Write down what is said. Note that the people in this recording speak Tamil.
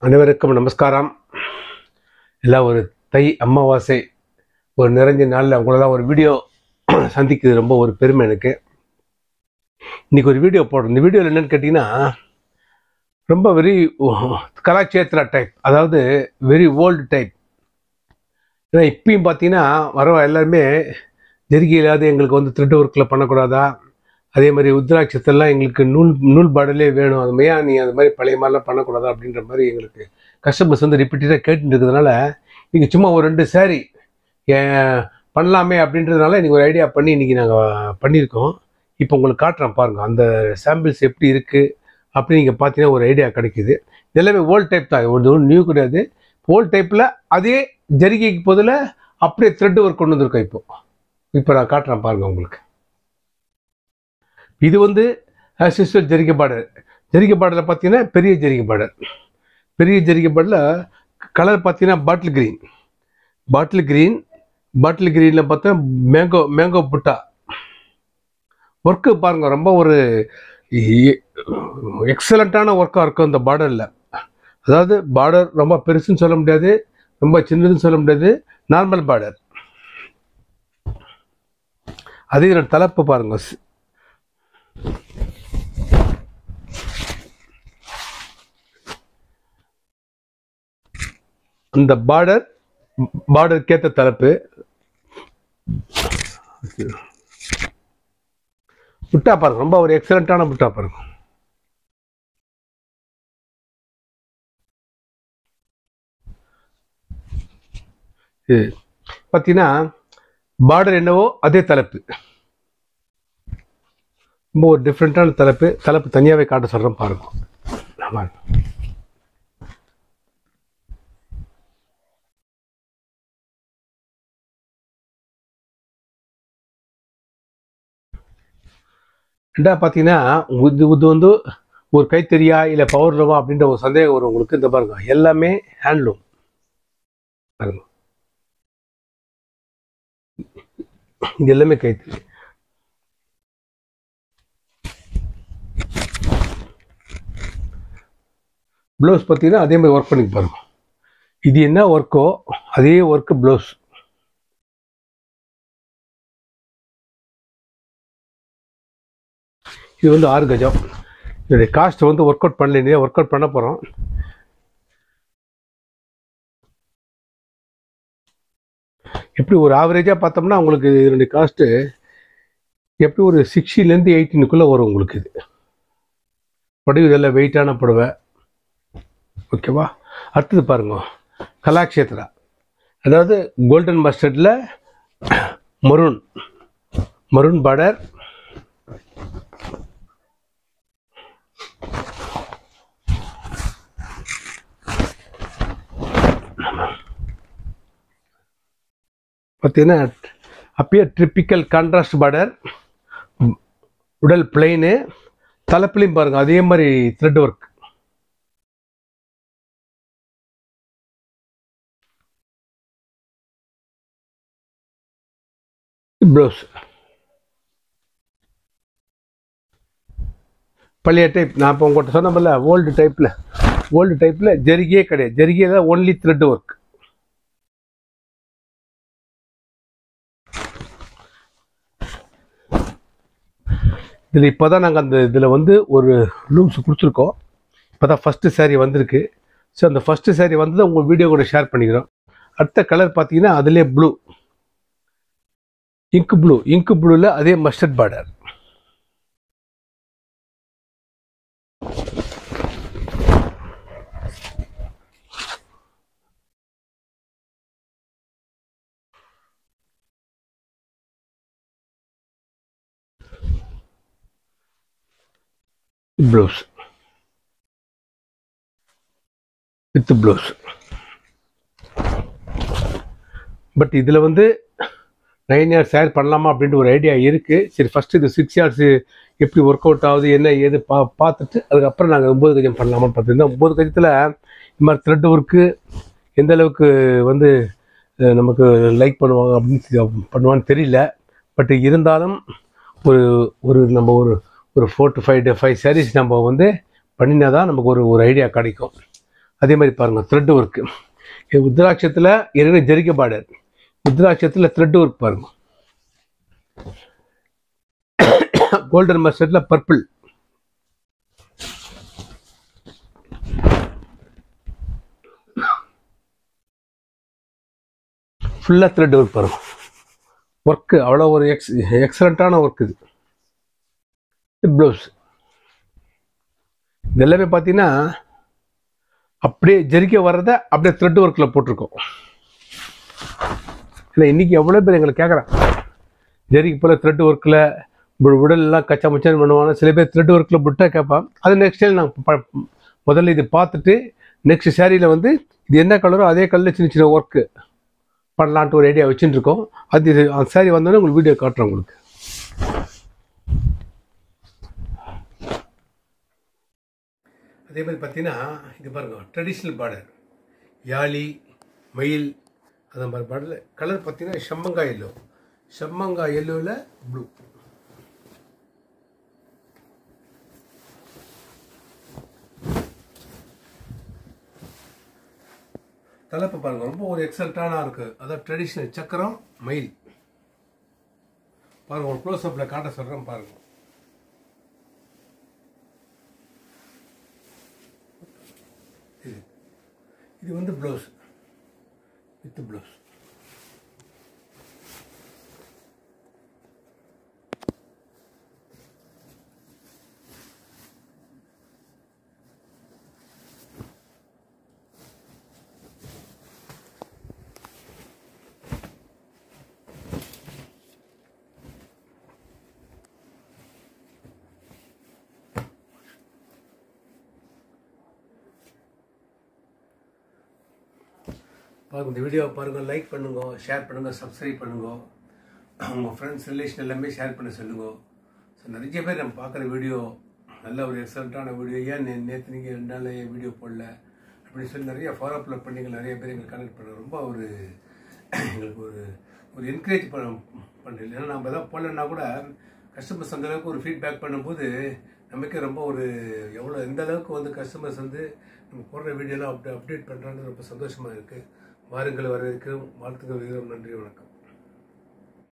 அனைவருக்கும் நமஸ்காரம். எல்லாம் ஒரு தை அமாவாசை ஒரு நிறைஞ்ச நாளில் உங்களெல்லாம் ஒரு வீடியோ சந்திக்கிறது ரொம்ப ஒரு பெருமை எனக்கு. இன்றைக்கி ஒரு வீடியோ போடுறோம். இந்த வீடியோவில் என்னென்னு கேட்டிங்கன்னா, ரொம்ப வெரி கலாச்சேத்திரா டைப், அதாவது வெரி ஓல்டு டைப். ஏன்னா இப்பயும் பார்த்தீங்கன்னா வர எல்லாருமே ஜெருகி இல்லாத எங்களுக்கு வந்து த்ரெட் ஒர்க்கில் பண்ணக்கூடாதா, அதே மாதிரி உத்ராட்சத்தெல்லாம் எங்களுக்கு நூல் பாடலே வேணும், அது மையா நீ அது மாதிரி பழைய மாதிரிலாம் பண்ணக்கூடாதா அப்படின்ற மாதிரி எங்களுக்கு கஸ்டமர்ஸ் வந்து ரிப்பீட்டடாக கேட்டுட்டு இருக்கிறதுனால இன்றைக்கி சும்மா ஒரு 2 சாரி பண்ணலாமே அப்படின்றதுனால இன்றைக்கி ஒரு ஐடியா பண்ணி இன்றைக்கி நாங்கள் பண்ணியிருக்கோம். இப்போ உங்களுக்கு காட்டுறேன் பாருங்கள், அந்த சாம்பிள்ஸ் எப்படி இருக்குது அப்படின்னு நீங்கள் பார்த்தீங்கன்னா ஒரு ஐடியா கிடைக்குது. எல்லாமே ஓல்டு டைப் தான், ஒன்றும் நியூ கிடையாது. ஓல்டு டைப்பில் அதே ஜரிகைக்கு பதில் அப்படியே த்ரெட் ஒர்க் கொண்டு வந்திருக்கோம். இப்போ நான் காட்டுறேன் பாருங்கள் உங்களுக்கு. இது வந்து ஆஸ் யூஸ்வல் ஜரிகை பார்டர். ஜரிகை பார்டரில் பார்த்தீங்கன்னா பெரிய ஜரிகை பார்டர். பெரிய ஜரிகை பார்டரில் கலர் பார்த்தீங்கன்னா பாட்டில் க்ரீனில் பார்த்தா மேங்கோ புட்டா ஒர்க்கு பாருங்கள். ரொம்ப ஒரு எக்ஸலண்ட்டான ஒர்க்காக இருக்கும் இந்த பார்டரில். அதாவது பார்டர் ரொம்ப பெருசுன்னு சொல்ல முடியாது, ரொம்ப சின்னதுன்னு சொல்ல முடியாது, நார்மல் பார்டர். அதே இதோட தலைப்பு பாருங்கள், அந்த பார்டருக்கேற்ற தலைப்பு. புட்டா பாருங்க, ரொம்ப ஒரு எக்ஸலண்ட்டான புட்டா பாருங்க. இது பார்த்தீங்கன்னா பார்டர் என்னவோ அதே தலைப்பு, ரொம்ப ஒரு டிஃப்ரெண்ட்டான தலைப்பு தனியாகவே காட்ட சொல்கிறேன் பாருங்க. ரெண்டாவது பார்த்தீங்கன்னா இது வந்து ஒரு கைத்தறியா இல்லை பவர் லூமா அப்படின்ற ஒரு சந்தேகம் வரும் உங்களுக்கு. இந்த பாருங்க, எல்லாமே ஹேண்ட்லூம் பாருங்க, இது எல்லாமே கைத்தறி. ப்ளவுஸ் பார்த்தீங்கன்னா அதே மாதிரி ஒர்க் பண்ணி பாருங்க. இது என்ன ஒர்க்கோ அதே ஒர்க்கு ப்ளவுஸ். இது வந்து 6 கஜம். இதோடைய காஸ்ட் வந்து ஒர்க் அவுட் பண்ணல, ஒர்க் அவுட் பண்ண போகிறோம். எப்படி ஒரு ஆவரேஜாக பார்த்தோம்னா உங்களுக்கு இதனுடைய காஸ்ட்டு எப்படி ஒரு 60லேருந்து 18க்குள்ளே வரும் உங்களுக்கு. இது புடவை இதெல்லாம் வெயிட்டான புடவை, ஓகேவா. அடுத்தது பாருங்க, கலாக்ஷேத்ரா, அதாவது கோல்டன் மஸ்டர்டில் மரூன் பார்டர். பார்த்தீங்கன்னா அப்பயே ட்ரிப்பிக்கல் கான்ட்ராஸ்ட் பார்டர், உடல் பிளெயினு, தலைப்புலையும் பாருங்கள் அதே மாதிரி த்ரெட் ஒர்க். ப்ளவுஸ் பழைய டைப். நான் இப்போ உங்கள்கிட்ட சொன்னதில்ல, ஓல்டு டைப்பில் ஜரிகையே கிடையாது. ஜரிகையில் ஒன்லி த்ரெட் ஒர்க். இதில் இப்போ தான் நாங்கள் இதில் வந்து ஒரு லூம்ஸ் கொடுத்துருக்கோம். இப்போ தான் ஃபஸ்ட்டு சாரீ வந்திருக்கு. ஸோ அந்த ஃபஸ்ட்டு சாரீ வந்து உங்கள் வீடியோ கூட ஷேர் பண்ணிக்கிறோம். அடுத்த கலர் பார்த்தீங்கன்னா அதிலே ப்ளூ, இங்கு ப்ளூவில் அதே mustard border. Blouse with blouse. But இதில் வந்து 9 yards ஷேர் பண்ணலாமா அப்படின்ட்டு ஒரு ஐடியா இருக்குது. சரி, ஃபஸ்ட்டு இது 6 yards எப்படி ஒர்க் அவுட் ஆகுது என்ன ஏது பார்த்துட்டு அதுக்கப்புறம் நாங்கள் 9 கஜம் பண்ணலாமான்னு பார்த்துருந்தோம். 9 கஜத்தில் இந்த மாதிரி த்ரெட் ஒர்க்கு எந்த அளவுக்கு வந்து நமக்கு லைக் பண்ணுவான்னு தெரியல. பட் இருந்தாலும் ஒரு நம்ம ஒரு 4 to 5 sarees நம்ம வந்து பண்ணினா தான் நமக்கு ஒரு ஐடியா கிடைக்கும். அதே மாதிரி பாருங்கள் த்ரெட் ஒர்க்கு. உத்ராட்சத்தில் ஏற்கனவே ஜரிகை பார்டர், உத்ராட்சத்தில் த்ரெட் ஒர்க் பாருங்கள். கோல்டன் மஸ்டர்டில் பர்பிள், ஃபுல்லாக த்ரெட் ஒர்க் பாருங்கள். ஒர்க்கு அவ்வளோ ஒரு எக்ஸலண்ட்டான ஒர்க் இது. ப்ளவுஸ் இதெல்லாமே பார்த்தீங்கன்னா அப்படியே ஜரிக்கை வர்றதை அப்படியே த்ரெட் ஒர்க்கில் போட்டிருக்கோம். இல்லை இன்றைக்கி எவ்வளோ பேர் எங்களை கேட்குறான் ஜரிக்கு போல் த்ரெட் ஒர்க்கில் உடலெல்லாம் கச்சா மச்சான்னு பண்ணுவாங்க. சில பேர் த்ரெட் ஒர்க்கில் புட்டாக கேட்பான். அது நெக்ஸ்ட் டைம் நாங்கள் முதல்ல இது பார்த்துட்டு நெக்ஸ்ட் சாரியில் வந்து இது என்ன கலரோ அதே கலரில் சின்ன சின்ன ஒர்க்கு பண்ணலான்ட்டு ஒரு ஐடியா வச்சுட்டு இருக்கோம். அது அந்த சாரி வந்தோடனே உங்களுக்கு வீடியோ காட்டுறோம் உங்களுக்கு. அதே மாதிரி பார்த்தீங்கன்னா இது பாருங்கள் ட்ரெடிஷ்னல் பார்டர், யாழி மயில் அந்த மாதிரி பார்டரில் கலர் பார்த்தீங்கன்னா செம்மங்காய் எல்லோ, செம்மங்காய் எல்லோவில் ப்ளூ. தலைப்பு பாருங்கள் ரொம்ப ஒரு எக்ஸலண்ட்டான இருக்குது. அதான் ட்ரெடிஷ்னல் சக்கரம் மயில் பாருங்கள். ஒரு க்ளோஸ்அப்பில் காட்ட சொல்கிறேன் பாருங்கள். இது வந்து ப்ளவுஸ் வித் ப்ளவுஸ். பாருங்கள் இந்த வீடியோவை பாருங்கள், லைக் பண்ணுங்க, ஷேர் பண்ணுங்கள், சப்ஸ்கிரைப் பண்ணுங்க, உங்கள் ஃப்ரெண்ட்ஸ் ரிலேஷன் எல்லாமே ஷேர் பண்ண சொல்லுங்க. ஸோ நிறைய பேர் நம்ம பார்க்குற வீடியோ நல்ல ஒரு எக்ஸலண்ட்டான வீடியோ. ஏன் நேற்று நீங்கள் 2 நாள் வீடியோ போடல அப்படின்னு சொல்லி நிறைய ஃபாலோ அப் பண்ணிங்க. நிறைய பேர் எங்களுக்கு கனெக்ட் பண்ண ரொம்ப ஒரு எங்களுக்கு ஒரு என்கரேஜ் பண்ணுறது. ஏன்னா நம்ம எதாவது போடலன்னா கூட கஸ்டமர்ஸ் அந்தளவுக்கு ஒரு ஃபீட்பேக் பண்ணும்போது நமக்கே ரொம்ப ஒரு எவ்வளோ எந்த அளவுக்கு வந்து கஸ்டமர்ஸ் வந்து நம்ம போடுற வீடியோலாம் அப்டேட் பண்ணுறான்னு ரொம்ப சந்தோஷமாக இருக்குது. வாருங்கள், வரவேற்கிறோம், வாழ்த்துக்கள், நன்றி, வணக்கம்.